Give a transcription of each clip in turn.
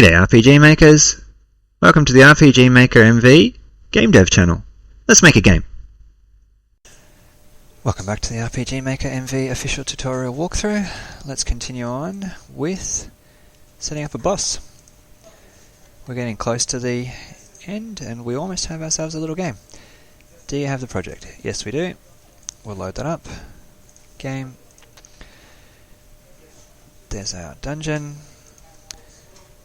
G'day RPG makers, welcome to the RPG Maker MV Game Dev channel. Let's make a game. Welcome back to the RPG Maker MV official tutorial walkthrough. Let's continue on with setting up a boss. We're getting close to the end and we almost have ourselves a little game. Do you have the project? Yes we do. We'll load that up. Game. There's our dungeon.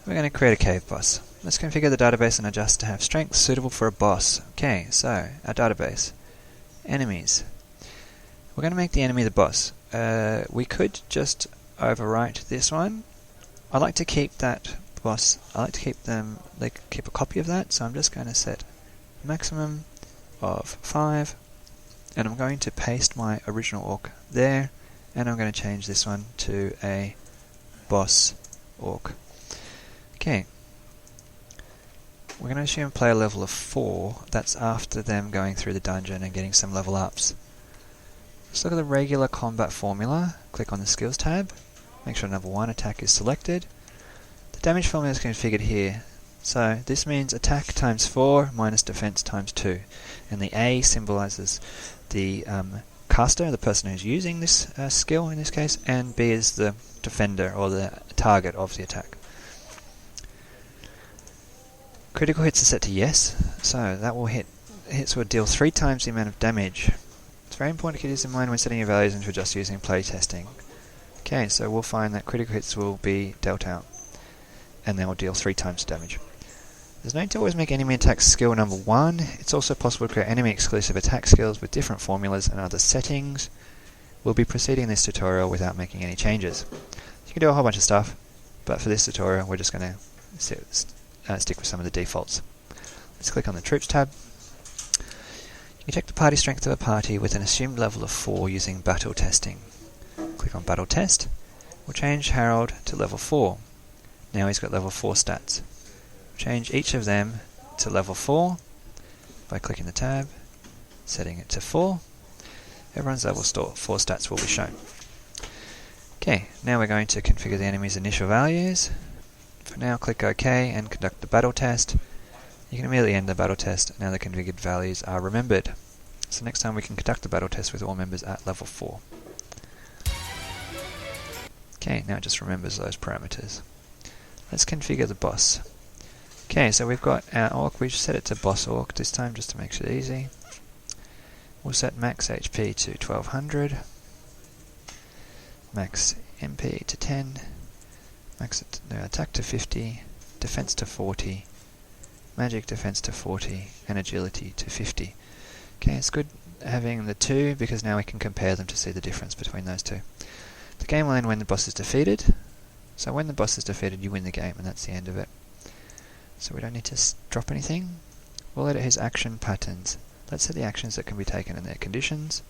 We're going to create a cave boss. Let's configure the database and adjust to have strength suitable for a boss. Okay, so our database. Enemies. We're going to make the enemy the boss. We could just overwrite this one. I like to keep that boss, I like to keep them, they keep a copy of that, so I'm just going to set maximum of 5 and I'm going to paste my original orc there and I'm going to change this one to a boss orc. Okay, we're going to assume player level of 4, that's after them going through the dungeon and getting some level ups. Let's look at the regular combat formula, click on the skills tab, make sure number 1 attack is selected. The damage formula is configured here, so this means attack times 4 minus defense times 2, and the A symbolizes the caster, the person who's using this skill in this case, and B is the defender or the target of the attack. Critical hits are set to yes, so that will hits will deal 3 times the amount of damage. It's very important to keep this in mind when setting your values and to adjust using playtesting. Okay, so we'll find that critical hits will be dealt out, and they will deal 3 times damage. There's no need to always make enemy attack skill number 1. It's also possible to create enemy exclusive attack skills with different formulas and other settings. We'll be proceeding this tutorial without making any changes. You can do a whole bunch of stuff, but for this tutorial we're just going to stick with some of the defaults. Let's click on the Troops tab. You can check the party strength of a party with an assumed level of 4 using battle testing. Click on Battle Test. We'll change Harold to level 4. Now he's got level 4 stats. Change each of them to level 4 by clicking the tab, setting it to 4. Everyone's level 4 stats will be shown. Okay, now we're going to configure the enemy's initial values. For now, click OK and conduct the battle test. You can immediately end the battle test. Now the configured values are remembered. So next time we can conduct the battle test with all members at level 4. Okay, now it just remembers those parameters. Let's configure the boss. Okay, so we've got our orc. We've set it to boss orc this time just to make it easy. We'll set max HP to 1200, max MP to 10, max attack to 50, defense to 40, magic defense to 40, and agility to 50. Okay, it's good having the 2 because now we can compare them to see the difference between those two. The game will end when the boss is defeated. So when the boss is defeated, you win the game, and that's the end of it. So we don't need to drop anything. We'll edit his action patterns. Let's set the actions that can be taken and their conditions.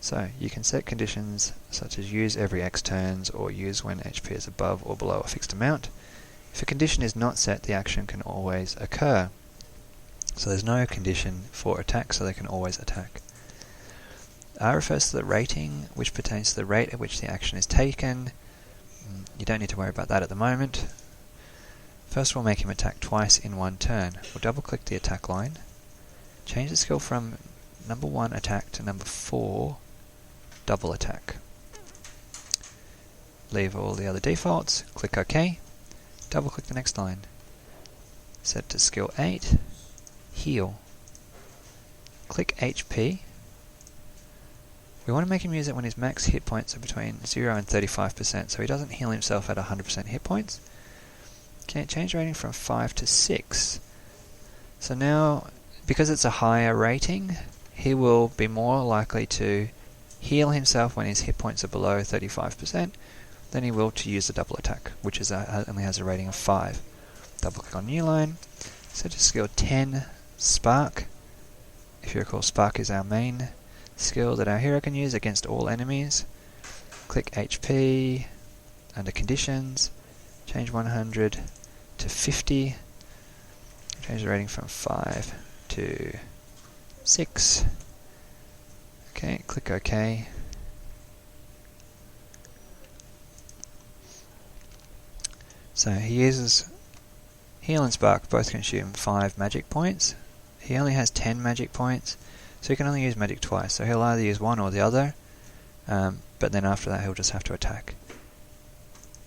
So you can set conditions such as use every X turns or use when HP is above or below a fixed amount. If a condition is not set, the action can always occur. So there's no condition for attack, so they can always attack. R refers to the rating, which pertains to the rate at which the action is taken. You don't need to worry about that at the moment. First we'll make him attack twice in one turn. We'll double click the attack line, change the skill from number 1 attack to number 4 double attack. Leave all the other defaults, click OK, double click the next line. Set to skill 8, heal. Click HP. We want to make him use it when his max hit points are between 0 and 35%, so he doesn't heal himself at 100% hit points. Okay, change rating from 5 to 6. So now, because it's a higher rating, he will be more likely to heal himself when his hit points are below 35% than he will to use the double attack, which is only has a rating of 5. Double click on new line, set to skill 10, Spark. If you recall, Spark is our main skill that our hero can use against all enemies. Click HP, under conditions, change 100 to 50, change the rating from 5 to 6. Okay, click OK. So he uses Heal and Spark both consume 5 magic points. He only has 10 magic points, so he can only use magic twice. So he'll either use one or the other, but then after that he'll just have to attack.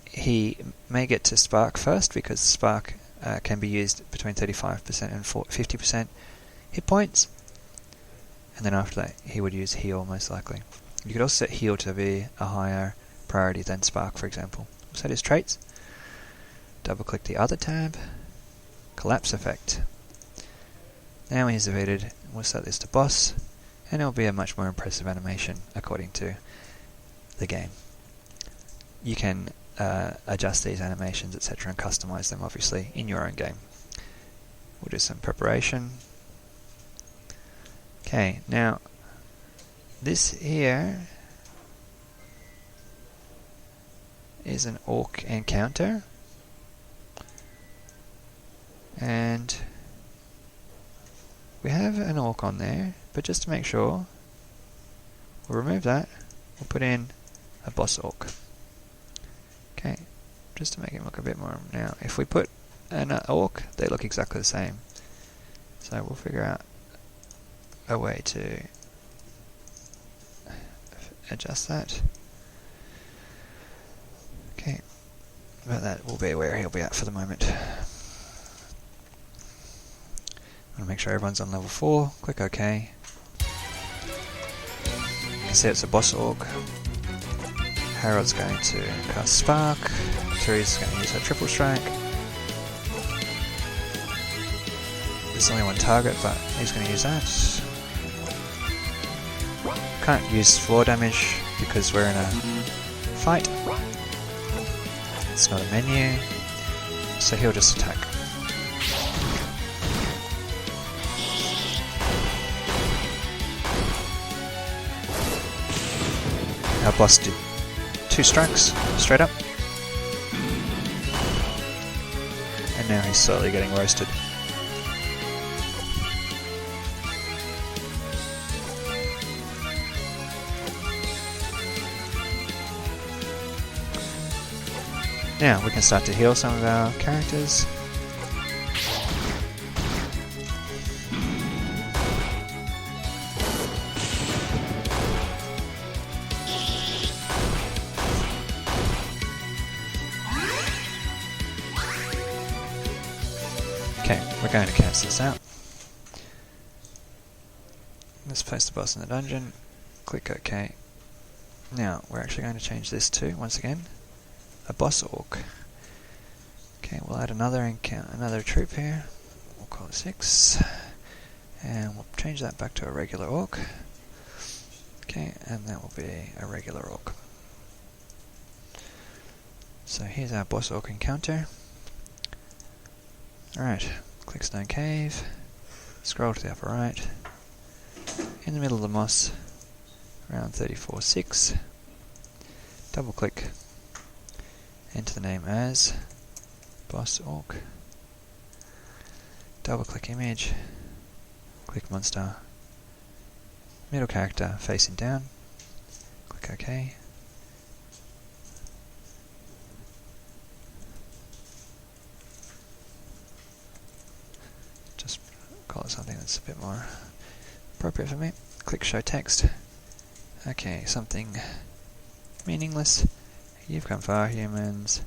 He may get to Spark first, because Spark can be used between 35% and 50% hit points, and then after that he would use Heal most likely. You could also set Heal to be a higher priority than Spark, for example. We'll set his traits, double click the other tab, Collapse Effect. Now he's evaded, we'll set this to Boss, and it'll be a much more impressive animation according to the game. You can adjust these animations, etc., and customize them obviously in your own game. We'll do some preparation. Okay, now this here is an Orc encounter, and we have an Orc on there, but just to make sure, we'll remove that, we'll put in a Boss Orc. Okay, just to make him look a bit more. Now, if we put an Orc, they look exactly the same. So we'll figure out a way to adjust that. Okay, but that will be where he'll be at for the moment. I'm going to make sure everyone's on level 4, click OK. You can see it's a Boss Orc. Harold's going to cast Spark, Teresa's going to use her Triple Strike. There's only one target, but he's going to use that. Can't use floor damage because we're in a fight. It's not a menu, so he'll just attack. Our boss did 2 strikes straight up, and now he's slowly getting roasted. Now we can start to heal some of our characters. Okay, we're going to cancel this out. Let's place the boss in the dungeon. Click OK. Now we're actually going to change this to, once again, a Boss Orc. Okay, we'll add another troop here. We'll call it 6, and we'll change that back to a regular Orc. Okay, and that will be a regular Orc. So here's our Boss Orc encounter. Alright, click Stone Cave, scroll to the upper right, in the middle of the moss, around 34.6, double click, enter the name as Boss Orc, double click image, click monster, middle character facing down, click OK. Just call it something that's a bit more appropriate for me. Click show text. Okay, something meaningless. You've come far, humans.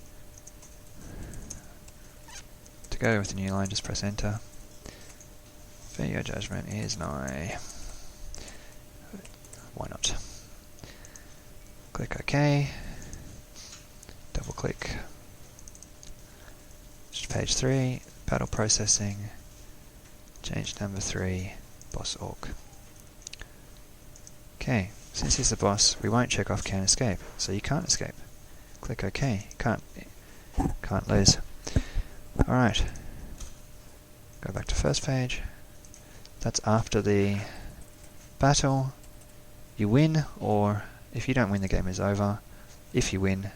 To go with the new line, just press enter. For your judgment is nigh. Why not? Click OK. Double click. Just page 3, battle processing. Change number 3, Boss Orc. Okay, since he's the boss, we won't check off can't escape, so you can't escape. Click OK. Can't lose. Alright. Go back to first page. That's after the battle. You win, or if you don't win, the game is over. If you win,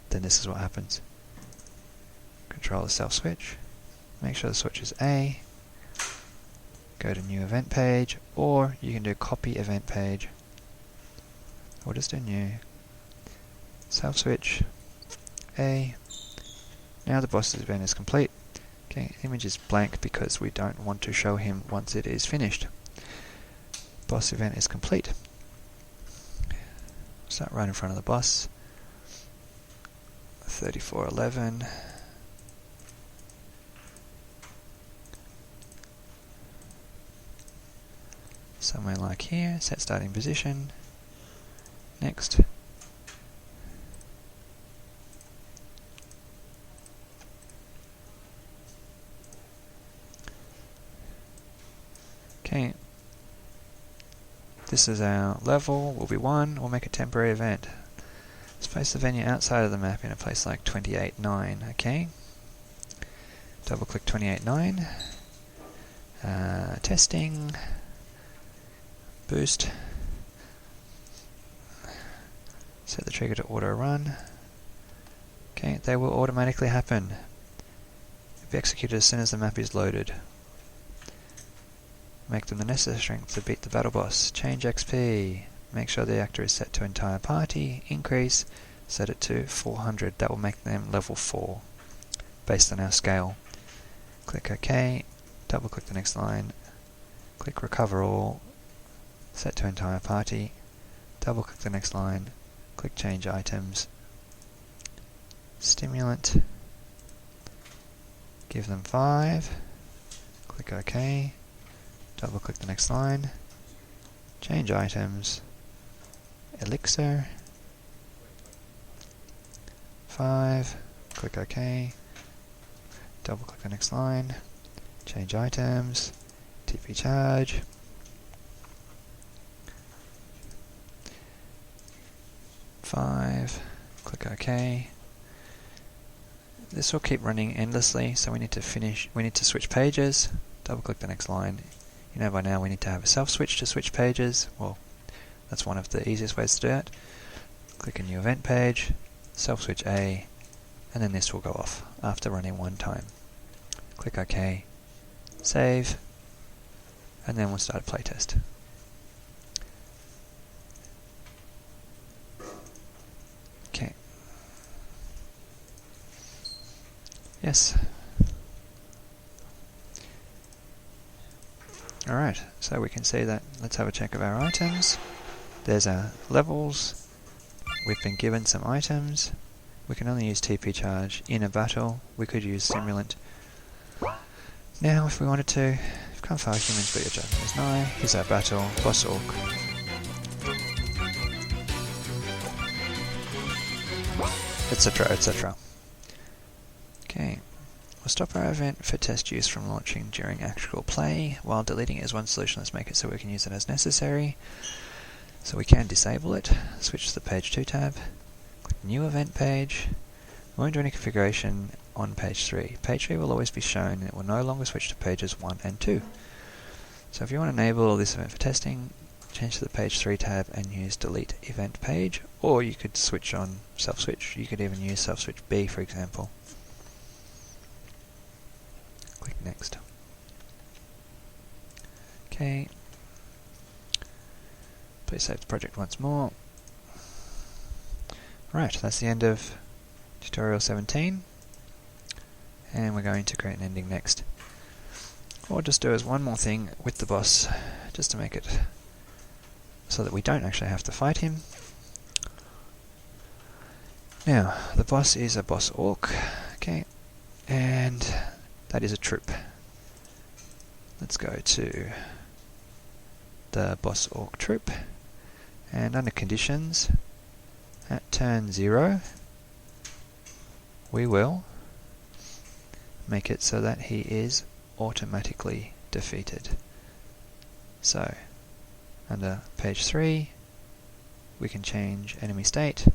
then this is what happens. Control the self switch. Make sure the switch is A. Go to new event page, or you can do copy event page. Or just do new. Self switch A. Now the boss event is complete. Okay, image is blank because we don't want to show him once it is finished. Boss event is complete. Start right in front of the boss. 3411. Somewhere like here, set starting position. Next. Okay. This is our level, will be 1, we'll make a temporary event. Let's place the venue outside of the map in a place like 28.9, okay? Double click 28.9. Testing. Boost. Set the trigger to auto run. Okay, they will automatically happen. Be executed as soon as the map is loaded. Make them the necessary strength to beat the battle boss. Change XP. Make sure the actor is set to entire party. Increase. Set it to 400. That will make them level 4 based on our scale. Click OK. Double click the next line. Click recover all. Set to entire party. Double click the next line. Click change items. Stimulant. Give them 5. Click OK. Double click the next line. Change items. Elixir. 5. Click OK. Double click the next line. Change items. TP charge. Click OK. This will keep running endlessly, so we need to switch pages. Double click the next line. You know by now we need to have a self switch to switch pages. Well, that's one of the easiest ways to do it. Click a new event page, self switch A, and then this will go off after running one time. Click OK, save, and then we'll start a playtest. Okay. Yes. Alright, so we can see that. Let's have a check of our items. There's our levels. We've been given some items. We can only use TP charge in a battle. We could use stimulant. Now, if we wanted to, if can't fire humans but your Japanese nigh, here's our battle, boss orc. Etc, etc. Okay, we'll stop our event for test use from launching during actual play. While deleting it as one solution, let's make it so we can use it as necessary. So we can disable it. Switch to the page 2 tab. Click new event page. We won't do any configuration on page 3. Page 3 will always be shown and it will no longer switch to pages 1 and 2. So if you want to enable this event for testing, change to the page 3 tab and use delete event page, or you could switch on self switch. You could even use self switch B, for example. Click next. Okay. Please save the project once more. Right, that's the end of tutorial 17. And we're going to create an ending next. What we'll just do is one more thing with the boss, just to make it so that we don't actually have to fight him. Now, the boss is a boss orc, okay, and that is a troop. Let's go to the boss orc troop, and under conditions, at turn 0, we will make it so that he is automatically defeated. So, under page 3, we can change enemy state,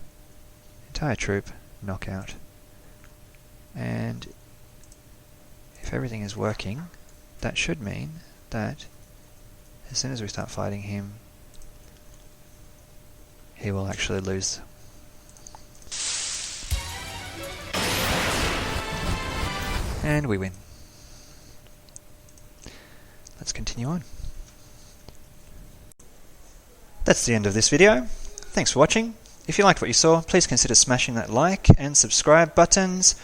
entire troop, knockout, and if everything is working, that should mean that as soon as we start fighting him, he will actually lose. And we win. Let's continue on. That's the end of this video. Thanks for watching. If you liked what you saw, please consider smashing that like and subscribe buttons,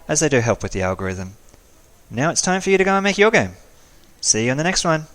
as they do help with the algorithm. Now it's time for you to go and make your game. See you on the next one.